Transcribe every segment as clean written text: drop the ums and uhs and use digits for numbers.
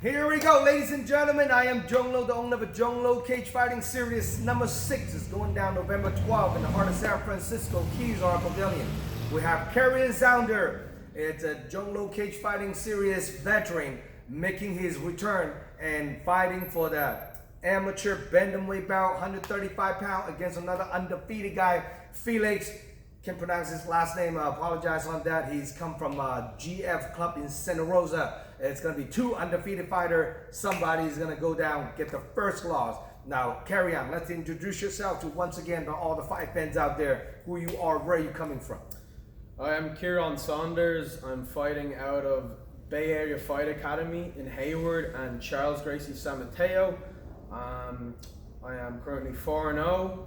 Here we go, ladies and gentlemen. I am Zhong, the owner of Zhong Cage Fighting Series number 6. It's going down November 12th in the heart of San Francisco, Keys, our pavilion. We have Ciaran Saunders. It's a Zhong Cage Fighting Series veteran making his return and fighting for the amateur bantamweight belt, 135 pound, against another undefeated guy, Felix. Can't pronounce his last name. I apologize on that. He's come from GF Club in Santa Rosa. It's going to be two undefeated fighter. Somebody's going to go down, get the first loss. Now, Ciaran, let's introduce yourself to once again to all the fight fans out there, who you are, where you coming from. I am Ciaran Saunders. I'm fighting out of Bay Area Fight Academy in Hayward and Charles Gracie San Mateo. I am currently 4-0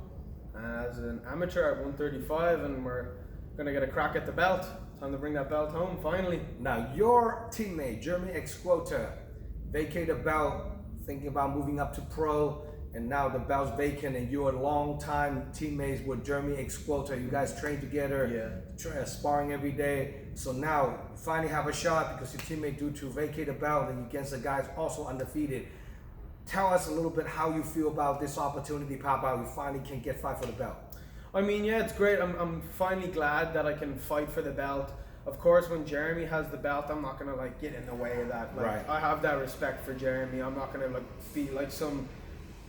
as an amateur at 135, and we're gonna get a crack at the belt. Time to bring that belt home finally. Now, your teammate Jeremy Exquota vacated the belt, thinking about moving up to pro, and now the belt's vacant, and you're a long-time teammates with Jeremy Exquota. You guys train together, sparring every day. So now you finally have a shot because your teammate due to vacate the belt and against the guys also undefeated. Tell us a little bit how you feel about this opportunity pop out. You finally can get fight for the belt. I mean, yeah, it's great. I'm finally glad that I can fight for the belt. Of course, when Jeremy has the belt, I'm not gonna get in the way of that. Right. I have that respect for Jeremy. I'm not gonna be like some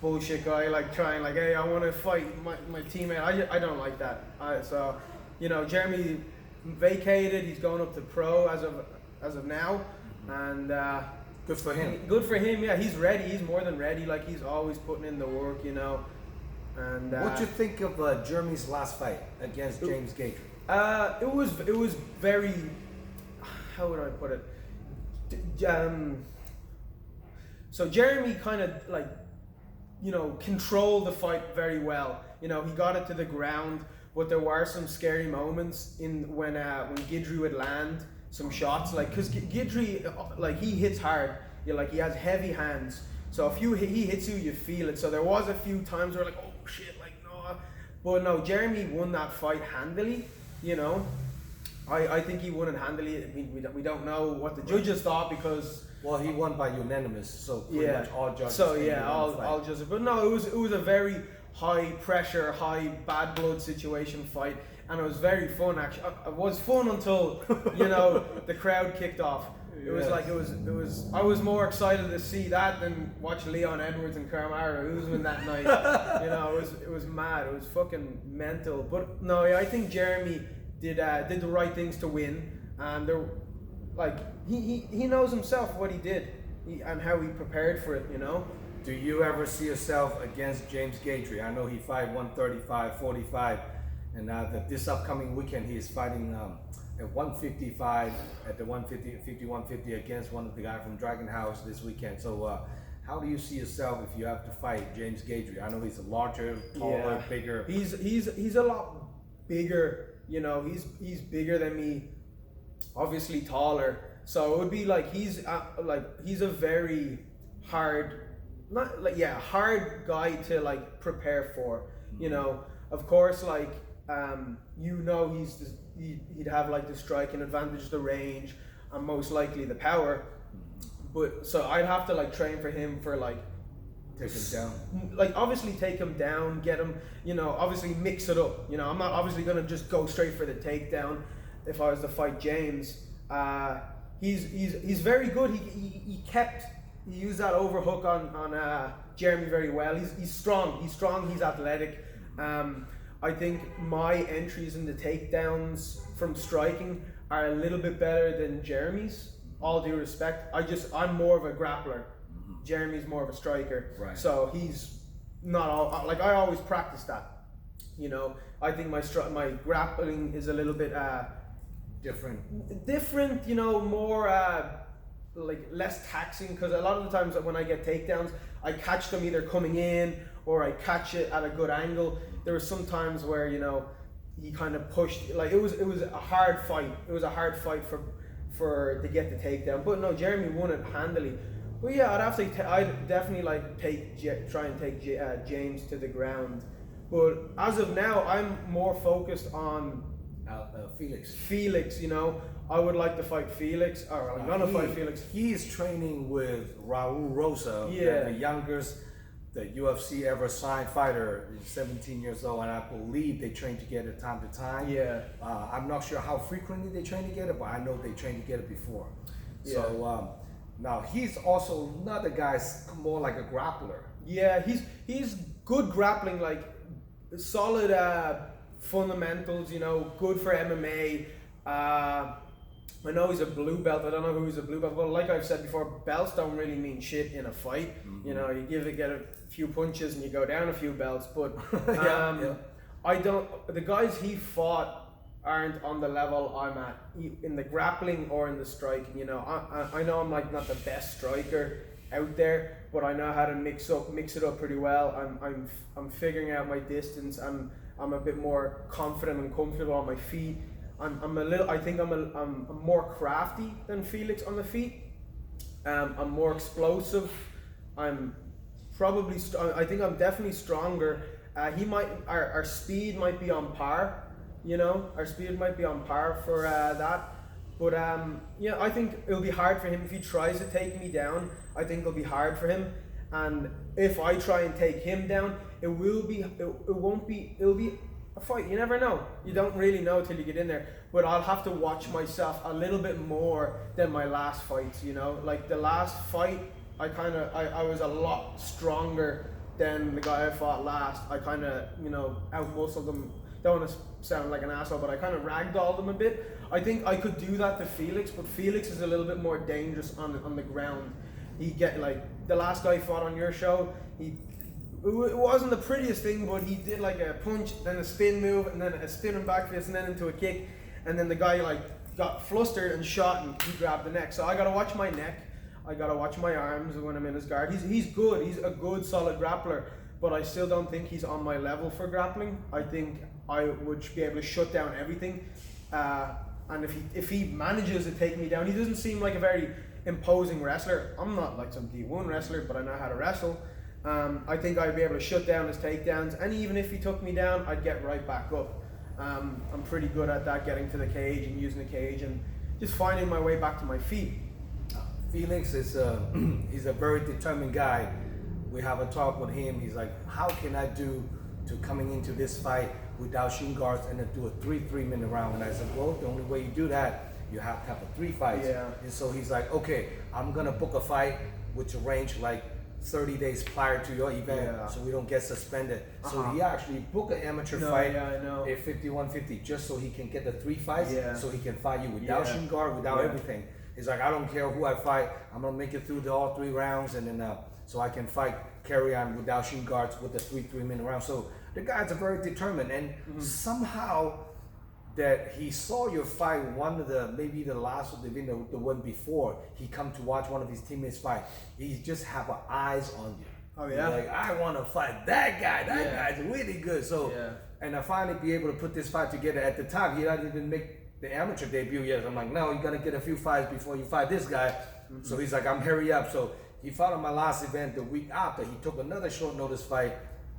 bullshit guy trying hey, I want to fight my teammate. I don't like that. So Jeremy vacated. He's going up to pro as of now, and good for him. Good for him. Yeah, he's ready. He's more than ready. He's always putting in the work, And what you think of Jeremy's last fight against James Gatry? It was very, how would I put it? So Jeremy kind of controlled the fight very well. He got it to the ground, but there were some scary moments when Guidry would land some shots, because Guidry, he hits hard. He has heavy hands. So if he hits you, you feel it. So there was a few times where oh shit, no. But no, Jeremy won that fight handily. I think he won it handily. I mean, we don't know what the judges thought because he won by unanimous. So pretty much all judges. So all judges. But no, it was a very high pressure, high bad blood situation fight. And it was very fun, actually. It was fun until, the crowd kicked off. It was I was more excited to see that than watch Leon Edwards and Kamaru Usman that night. It was mad. It was fucking mental. But no, I think Jeremy did the right things to win. And he knows himself what he did and how he prepared for it, Do you ever see yourself against James Gatry? I know he fight 135, 45. And this upcoming weekend, he is fighting at 155 at the 150 against one of the guys from Dragon House this weekend. So how do you see yourself if you have to fight James Gatry? I know he's a larger, taller, bigger. He's a lot bigger. He's bigger than me. Obviously taller. So it would be he's a very hard, hard guy to prepare for. Of course, he'd have the striking advantage, the range, and most likely the power. But so I'd have to train for him for take him down. Obviously take him down, get him, obviously mix it up. I'm not obviously gonna just go straight for the takedown if I was to fight James. He's very good. He used that overhook on Jeremy very well. He's strong. He's athletic. I think my entries in the takedowns from striking are a little bit better than Jeremy's. All due respect, I'm more of a grappler. Jeremy's more of a striker. Right. So he's not all I always practice that. I think my grappling is a little bit different. More less taxing, because a lot of the times when I get takedowns, I catch them either coming in or I catch it at a good angle. There were some times where he kind of pushed. It was a hard fight. It was a hard fight for to get the takedown. But no, Jeremy won it handily. But yeah, I'd definitely try and take James to the ground. But as of now, I'm more focused on Felix. Felix, I would like to fight Felix, or I'm gonna fight Felix. He's training with Raul Rosa, the youngest, the UFC ever signed fighter. He's 17 years old, and I believe they train together time to time. Yeah. I'm not sure how frequently they train together, but I know they trained together before. Yeah. So now he's also another guy, more like a grappler. Yeah, he's good grappling, like solid fundamentals. You know, good for MMA. I know he's a blue belt. I don't know who he's a blue belt. Well, like I've said before, belts don't really mean shit in a fight. You know, you get a few punches and you go down a few belts. But I don't. The guys he fought aren't on the level I'm at in the grappling or in the striking. You know, I know I'm like not the best striker out there, but I know how to mix it up pretty well. I'm figuring out my distance. I'm a bit more confident and comfortable on my feet. I think I'm more crafty than Felix on the feet. I'm more explosive. I'm probably I think I'm definitely stronger. Our speed might be on par. You know, our speed might be on par for that. But yeah, I think it'll be hard for him if he tries to take me down. I think it'll be hard for him. And if I try and take him down, it'll be a fight. You never know. You don't really know till you get in there. But I'll have to watch myself a little bit more than my last fights. You know, like the last fight, I was a lot stronger than the guy I fought last. I kind of, you know, outmuscled them. Don't want to sound like an asshole, but I kind of ragdolled him a bit. I think I could do that to Felix, but Felix is a little bit more dangerous on the ground. He get like the last guy fought on your show. It wasn't the prettiest thing, but he did like a punch, then a spin move, and then a spinning back fist, and then into a kick, and then the guy like got flustered and shot, and he grabbed the neck. So I gotta watch my neck. I gotta watch my arms when I'm in his guard. He's good. He's a good solid grappler, but I still don't think he's on my level for grappling. I think I would be able to shut down everything. And if he manages to take me down, he doesn't seem like a very imposing wrestler. I'm not like some D1 wrestler, but I know how to wrestle. I think I'd be able to shut down his takedowns, and even if he took me down, I'd get right back up. I'm pretty good at that, getting to the cage and using the cage and just finding my way back to my feet. Felix is he's a very determined guy. We have a talk with him. He's like, how can I do to coming into this fight without shin guards and then do a 3-minute round? And I said, well, the only way you do that, you have to have a 3 fights. Yeah. And so he's like, okay, I'm gonna book a fight which arrange like 30 days prior to your event, so we don't get suspended. So he actually booked an amateur fight at 51-50 just so he can get the 3 fights, so he can fight you without shin guard, without everything. He's like, I don't care who I fight, I'm gonna make it through all 3 rounds, and then so I can fight carry on without shin guards with the 3-minute round. So the guys are very determined, and somehow that he saw your fight, maybe the last of the one before, he come to watch one of his teammates fight. He just have eyes on you. Oh yeah. He's like, I want to fight that guy. That guy's really good. So, and I finally be able to put this fight together. At the time, he didn't even make the amateur debut yet. I'm like, no, you gotta get a few fights before you fight this guy. So he's like, I'm hurry up. So he fought on my last event the week after. He took another short notice fight.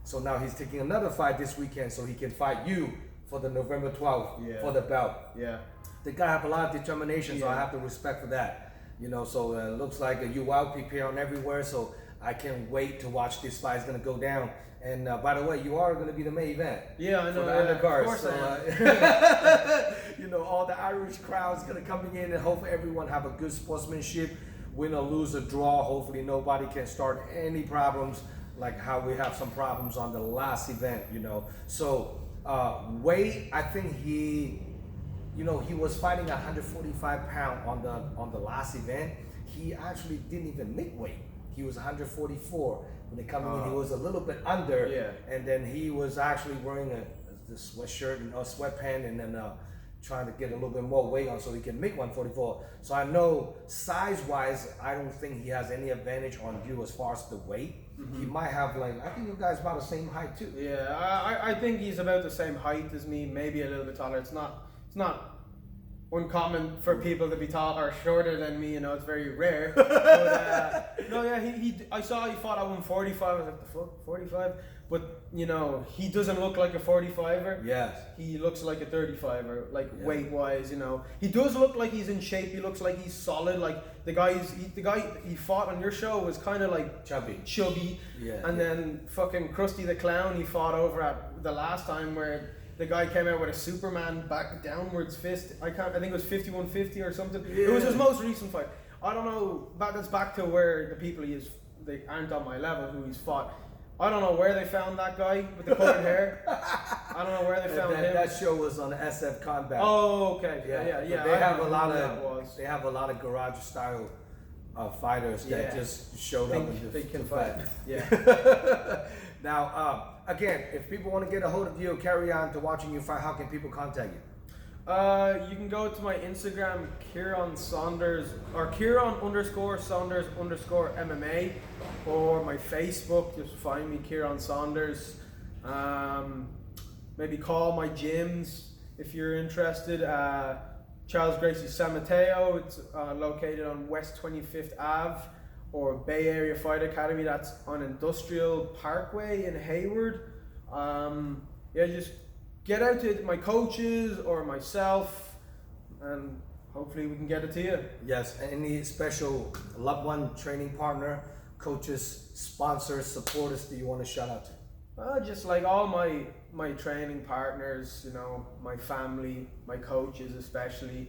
So now he's taking another fight this weekend so he can fight you for the November 12th for the belt. Yeah. The guy have a lot of determination, so I have to respect for that. You know, so it looks like you out preparing everywhere, so I can't wait to watch this fight. It's gonna go down. And by the way, you are gonna be the main event. Yeah, I know. Of course, so, you know, all the Irish crowds gonna coming in, and hopefully everyone have a good sportsmanship. Win or lose or draw, hopefully nobody can start any problems like how we have some problems on the last event, you know. So weight, I think he was fighting 145 pounds on the last event. He actually didn't even make weight. He was 144. When they come in, he was a little bit under, and then he was actually wearing the sweatshirt and a sweatpant, and then trying to get a little bit more weight on so he can make 144. So I know size-wise, I don't think he has any advantage on you as far as the weight. He might have I think you guys about the same height too. Yeah, I think he's about the same height as me, maybe a little bit taller. It's not uncommon for people to be tall or shorter than me. You know, it's very rare. But, no, yeah, I saw he fought at 145. I was like, the fuck, 45? But you know, he doesn't look like a 45er. Yes. He looks like a 35er, like Yeah. weight wise. You know, he does look like he's in shape. He looks like he's solid. Like the guy he fought on your show was kind of like chubby. Yeah. And then fucking Krusty the Clown he fought over at the last time where the guy came out with a Superman back downwards fist. I think it was 51-50 or something. Yeah. It was his most recent fight. I don't know. That's back to where the people they aren't on my level who he's fought. I don't know where they found that guy with the colored hair. I don't know where they found him. That show was on SF Combat. Oh, okay. Yeah. They have a lot of garage style fighters that just showed up and they can fight. Yeah. Now, again, if people want to get a hold of you or carry on to watching you fight, how can people contact you? You can go to my Instagram, Ciaran Saunders, or Ciaran_Saunders_MMA, or my Facebook, just find me, Ciaran Saunders. Maybe call my gyms if you're interested. Charles Gracie San Mateo, it's located on West 25th Ave, or Bay Area Fight Academy, that's on Industrial Parkway in Hayward. Just get out to my coaches or myself, and hopefully we can get it to you. Yes, any special loved one, training partner, coaches, sponsors, supporters that you want to shout out to? Just like all my training partners, you know, my family, my coaches especially.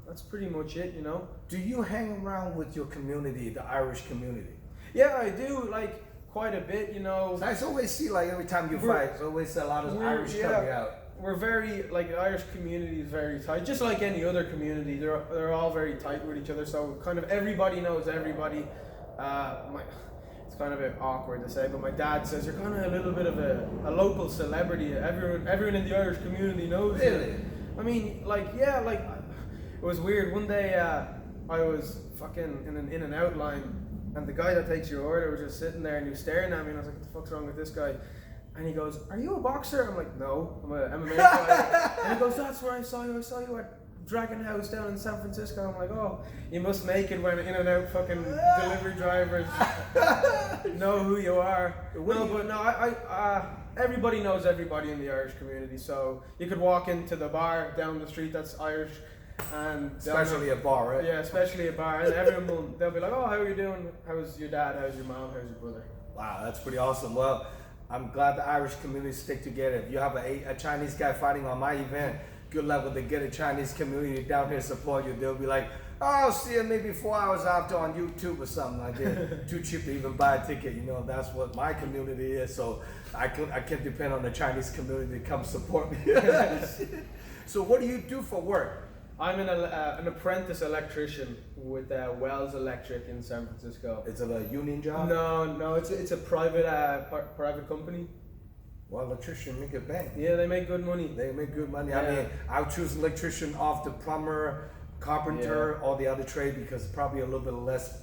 That's pretty much it, you know. Do you hang around with your community, the Irish community? Yeah, I do, like quite a bit, you know. I always see, like, every time you fight, there's always a lot of Irish coming out. We're very, like, the Irish community is very tight, just like any other community. They're all very tight with each other, so kind of everybody knows everybody. It's kind of a bit awkward to say, but my dad says you're kind of a little bit of a local celebrity. Everyone in the Irish community knows you. Really? I mean, it was weird. One day I was fucking in an In-N-Out line, and the guy that takes your order was just sitting there and he was staring at me, and I was like, what the fuck's wrong with this guy? And he goes, are you a boxer? I'm like, no, I'm a MMA fighter. And he goes, that's where I saw you at Dragon House down in San Francisco. I'm like, oh, you must make it when In-N-Out fucking delivery drivers know who you are. Everybody knows everybody in the Irish community, so you could walk into the bar down the street that's Irish, and especially a bar, right? Yeah, especially a bar, and everyone they'll be like, oh, how are you doing? How's your dad? How's your mom? How's your brother? Wow, that's pretty awesome. Well, I'm glad the Irish community stick together. If you have a Chinese guy fighting on my event, good luck with the get a Chinese community down here to support you. They'll be like, oh, I'll see you maybe 4 hours after on YouTube or something like that. Too cheap to even buy a ticket. You know, that's what my community is. So I can't depend on the Chinese community to come support me. So what do you do for work? I'm an apprentice electrician with Wells Electric in San Francisco. Is it a union job? No, it's a private company. Well, electrician make a bank. Yeah, they make good money. They make good money. Yeah. I mean, I'll choose electrician off the plumber, carpenter, or the other trade because it's probably a little bit less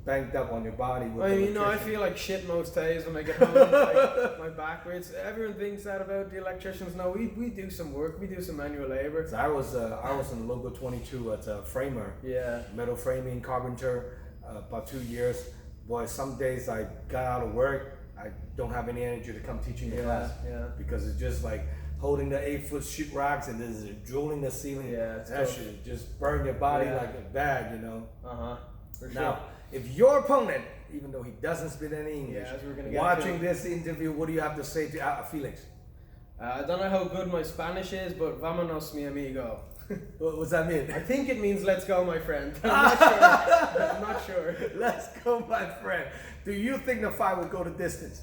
banked up on your body. I feel like shit most days when I get home. Like, my back hurts. Everyone thinks that about the electricians. No, we do some work. We do some manual labor. So I was in Logo 22 as a framer. Yeah. Metal framing, carpenter, about 2 years. Boy, some days I got out of work, I don't have any energy to come teaching the class. Yeah. Because it's just like holding the 8-foot sheet rocks and this is drilling the ceiling. Yeah, that should just burn your body like a bag, you know. For now, sure. if your opponent, even though he doesn't speak any English, as we're gonna get watching this interview, what do you have to say to Felix? I don't know how good my Spanish is, but vámonos mi amigo. What does that mean? I think it means let's go, my friend. I'm not sure. Let's go, my friend. Do you think the fight would go the distance?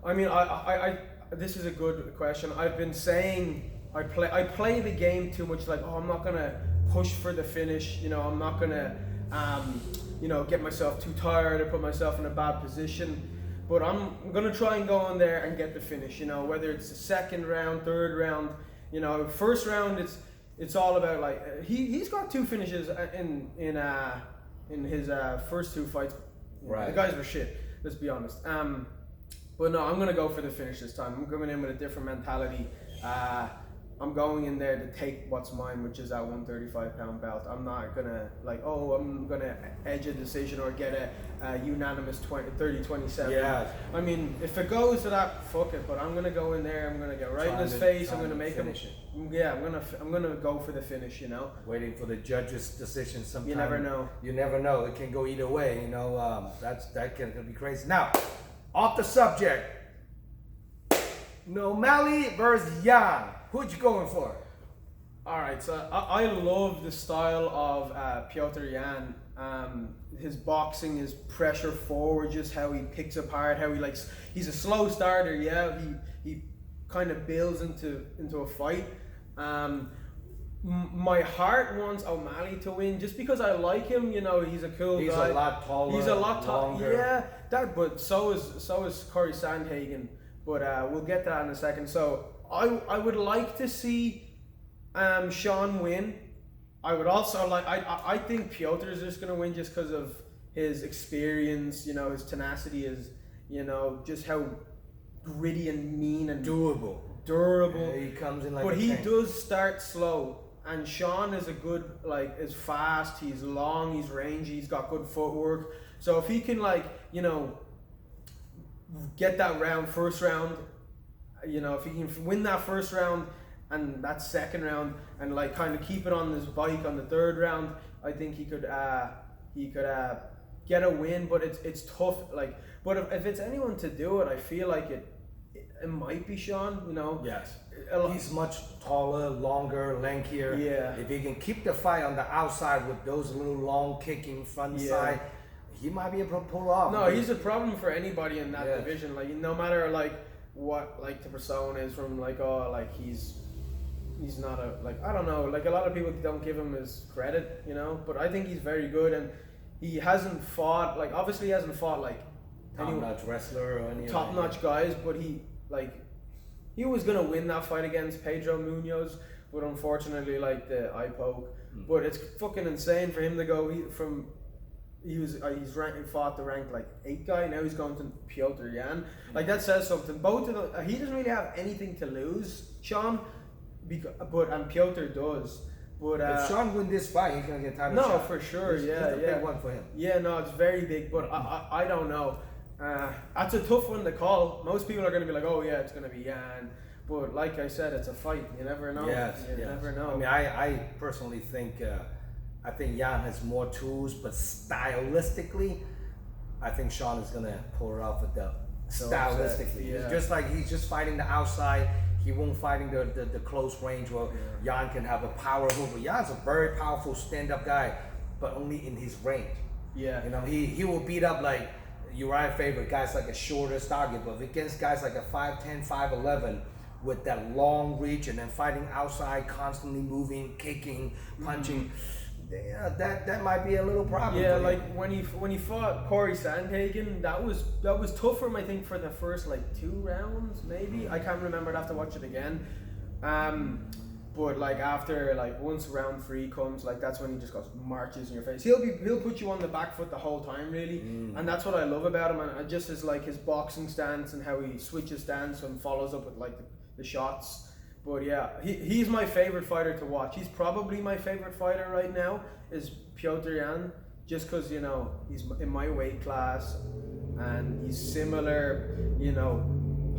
I mean, I this is a good question. I've been saying I play the game too much. Like, oh, I'm not gonna push for the finish. You know, I'm not gonna get myself too tired or put myself in a bad position. But I'm gonna try and go in there and get the finish. You know, whether it's the second round, third round. You know, first round it's all about like he's got 2 finishes in his first 2 fights. Right. The guys were shit. Let's be honest. But no, I'm gonna go for the finish this time. I'm coming in with a different mentality. I'm going in there to take what's mine, which is that 135-pound belt. I'm not gonna I'm gonna edge a decision or get a unanimous 30-27. Yeah. I mean, if it goes to that, fuck it. But I'm gonna go in there. I'm gonna get right in his face. I'm gonna make him finish it. Yeah, I'm gonna go for the finish. You know. Waiting for the judge's decision. Sometimes You never know. You never know. It can go either way. You know, that can be crazy. Now, off the subject. O'Malley versus Jan. Who'd you going for? All right, so I love the style of Piotr Jan. His boxing, his pressure forward, just how he picks apart, how he's a slow starter. Yeah, he kind of builds into a fight. My heart wants O'Malley to win just because I like him. You know, he's a cool guy. He's a lot taller. He's a lot longer. Yeah, but so is Corey Sandhagen. But we'll get to that in a second. So I would like to see Sean win. I would also I think Piotr is just gonna win just because of his experience. You know, his tenacity is, you know, just how gritty and mean and durable. Yeah, he comes in like. But a he tank. does start slow. And Sean is a good, is fast, he's long, he's rangy, he's got good footwork. So if he can, get that first round, you know, if he can win that first round and that second round and kind of keep it on his bike on the third round, I think he could get a win. But it's tough. But if it's anyone to do it, I feel like it might be Sean. You know. Yes. He's much taller, longer, lankier. Yeah. If he can keep the fight on the outside with those little long kicking front side, he might be able to pull off. No, he's a problem for anybody in that Yeah. division. No matter what the persona is from he's not I don't know, a lot of people don't give him his credit, you know, but I think he's very good. And he hasn't fought obviously he hasn't fought top-notch wrestler or any top-notch guys, but he was gonna win that fight against Pedro Munoz, but unfortunately the eye poke. But it's fucking insane for him to go he's fought the ranked 8 guy, now he's going to Piotr Jan. That says something. Both of them, he doesn't really have anything to lose, Sean, and Piotr does. But if Sean win this fight, he's gonna get title shot. No, for sure. It's a big one for him. Yeah, no, it's very big. But I don't know. That's a tough one to call. Most people are gonna be like, oh yeah, it's gonna be Jan. But like I said, it's a fight. You never know. Yes, you never know. I mean, I personally think I think Jan has more tools, but stylistically, I think Sean is gonna pull it off with the stylistically. Yeah. He's just fighting the outside. He won't fighting the close range where Jan can have a power move. But Jan's a very powerful stand-up guy, but only in his range. Yeah. You know, he will beat up Uriah Faber, guys like a shorter target, but against guys like a 5'10", 5'11", with that long reach and then fighting outside, constantly moving, kicking, punching. Yeah, that might be a little problem. Yeah, when he fought Corey Sandhagen, that was tough for him. I think for the first 2 rounds, maybe. I can't remember. I'd have to watch it again. But after once round 3 comes, that's when he just goes marches in your face. He'll put you on the back foot the whole time, really, and that's what I love about him. And just as his boxing stance and how he switches stance and follows up with the shots. But yeah, he's my favorite fighter to watch. He's probably my favorite fighter right now is Piotr Jan, just because he's in my weight class and he's similar,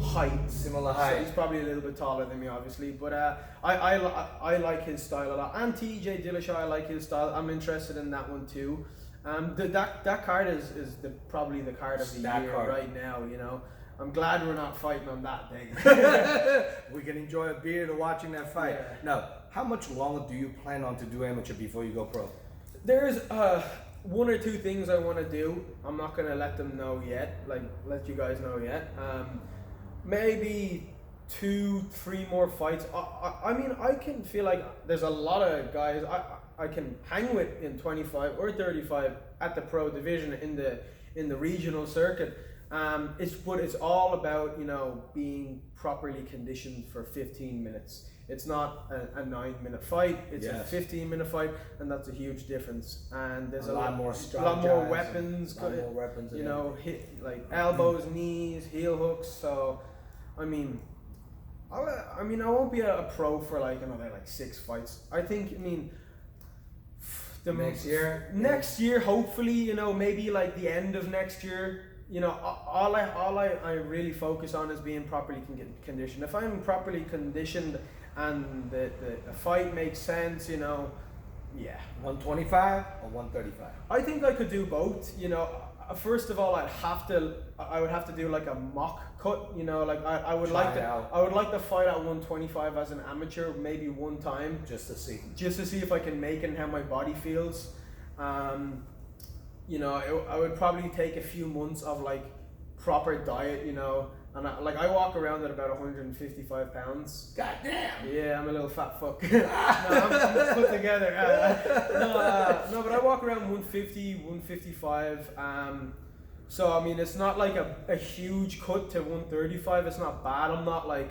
height. Similar height. So he's probably a little bit taller than me, obviously. But I like his style a lot. And TJ Dillashaw, I like his style. I'm interested in that one too. That card is probably the card of the year right now. I'm glad we're not fighting on that day. We can enjoy a beer to watching that fight. Yeah. Now, how much longer do you plan on to do amateur before you go pro? There's 1 or 2 things I want to do. I'm not gonna let them know yet. Let you guys know yet. Maybe 2-3 more fights. I mean, I can feel like there's a lot of guys I can hang with in 25 or 35 at the pro division in the regional circuit. It's all about being properly conditioned for 15 minutes. It's not a 9-minute fight. It's a 15-minute fight, and that's a huge difference. And there's a lot more weapons. Hit elbows, knees, heel hooks. So, I mean, I mean, I won't be a pro for like another like 6 fights. I mean, the next year, hopefully, you know, maybe like the end of next year. You know, all I really focus on is being properly conditioned. If I'm properly conditioned and the fight makes sense, you know, yeah. 125 or 135? I think I could do both. You know, first of all, I would have to do like a mock cut. You know, like I would like to fight at 125 as an amateur, maybe one time, just to see if I can make it and how my body feels. You know, I would probably take a few months of like proper diet. You know, and I walk around at about 155 pounds. God damn. Yeah, I'm a little fat fuck. No, I'm put together. No, but I walk around 150, 155. So I mean, it's not like a huge cut to 135. It's not bad. I'm not like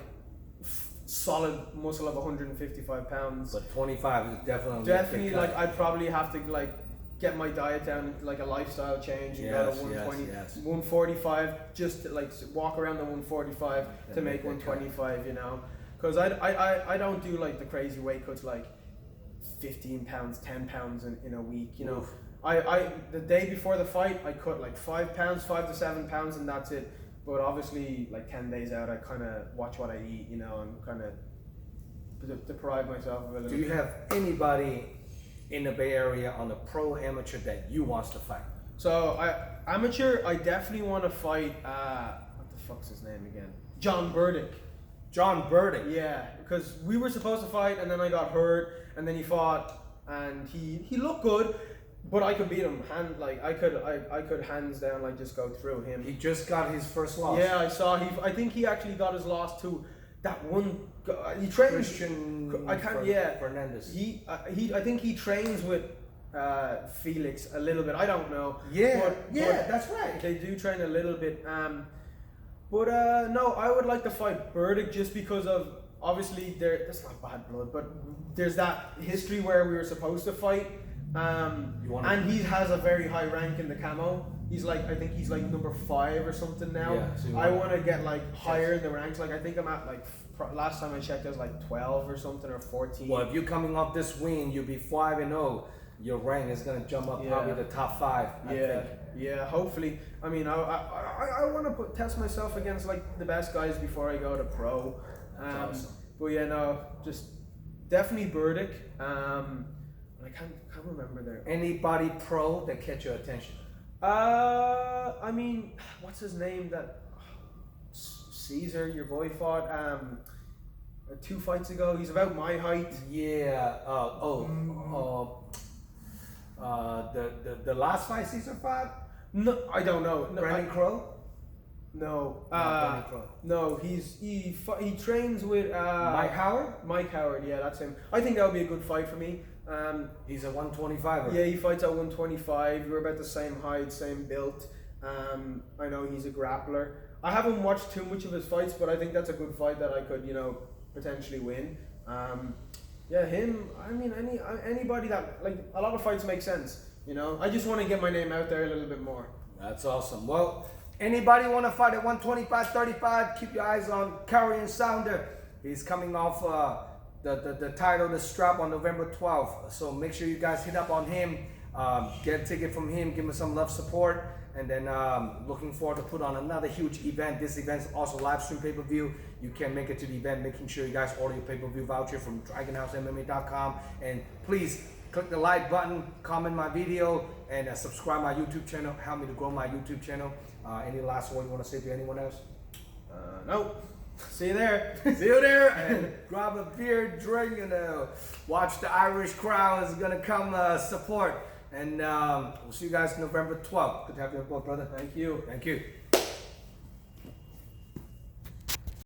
solid muscle of 155 pounds. But 25 is definitely like I'd probably have to like get my diet down, like a lifestyle change, and go to 120, 145, just to like walk around the 145 to make 125, you know, because I don't do like the crazy weight cuts like 15 pounds, 10 pounds in a week, you know. I the day before the fight I cut like 5 pounds, 5 to 7 pounds, and that's it. But obviously like 10 days out I kind of watch what I eat, you know, and kind of deprive myself of a little. Do you have anybody in the Bay Area on the pro amateur that you wants to fight? So amateur, I definitely want to fight. What the fuck's his name again? John Burdick. John Burdick. Yeah, because we were supposed to fight, and then I got hurt, and then he fought, and he looked good, but I could beat him. I could hands down like just go through him. He just got his first loss. Yeah, I saw. I think he actually got his loss to that one. He trains. Fernandez. I think he trains with Felix a little bit. I don't know. But that's right. They do train a little bit. But no, I would like to fight Burdick just because of obviously that's not bad blood, but there's that history where we were supposed to fight. And he has a very high rank in the camo. I think he's like number 5 or something now. Yeah, so I want to get like higher in the ranks. Like I think I'm at like last time I checked, I was like 12 or something, or 14. Well, if you're coming off this win, you'll be 5-0. Your rank is gonna jump up probably the top 5. I think. Yeah. Hopefully. I mean, I want to test myself against like the best guys before I go to pro. Awesome. But yeah, no, just definitely Burdick. I can't remember there. Anybody pro that catch your attention? I mean, what's his name? That Caesar, your boy, fought 2 fights ago. He's about my height. Yeah. The last fight Caesar fought? No, I don't know. No, Brandon Crow? No. Brandon Crow. No, he trains with Mike Howard? Mike Howard, yeah, that's him. I think that would be a good fight for me. He's a 125er. Yeah, he fights at 125. We're about the same height, same build. I know he's a grappler. I haven't watched too much of his fights, but I think that's a good fight that I could, you know, potentially win. Yeah, him. I mean, anybody that, like, a lot of fights make sense. You know, I just want to get my name out there a little bit more. That's awesome. Well, anybody want to fight at 125-35? Keep your eyes on Ciaran Saunders. He's coming off the title, the strap on November 12th. So make sure you guys hit up on him. Get a ticket from him. Give him some love, support. And then looking forward to put on another huge event. This event is also live stream pay-per-view. You can make it to the event, making sure you guys order your pay-per-view voucher from DragonHouseMMA.com. And please click the like button, comment my video, and subscribe my YouTube channel. Help me to grow my YouTube channel. Any last word you want to say to anyone else? No. See you there. See you there. And grab a beer, drink, and watch the Irish crowd is gonna come support. And we'll see you guys November 12th. Good to have you on board, brother. Thank you. Thank you.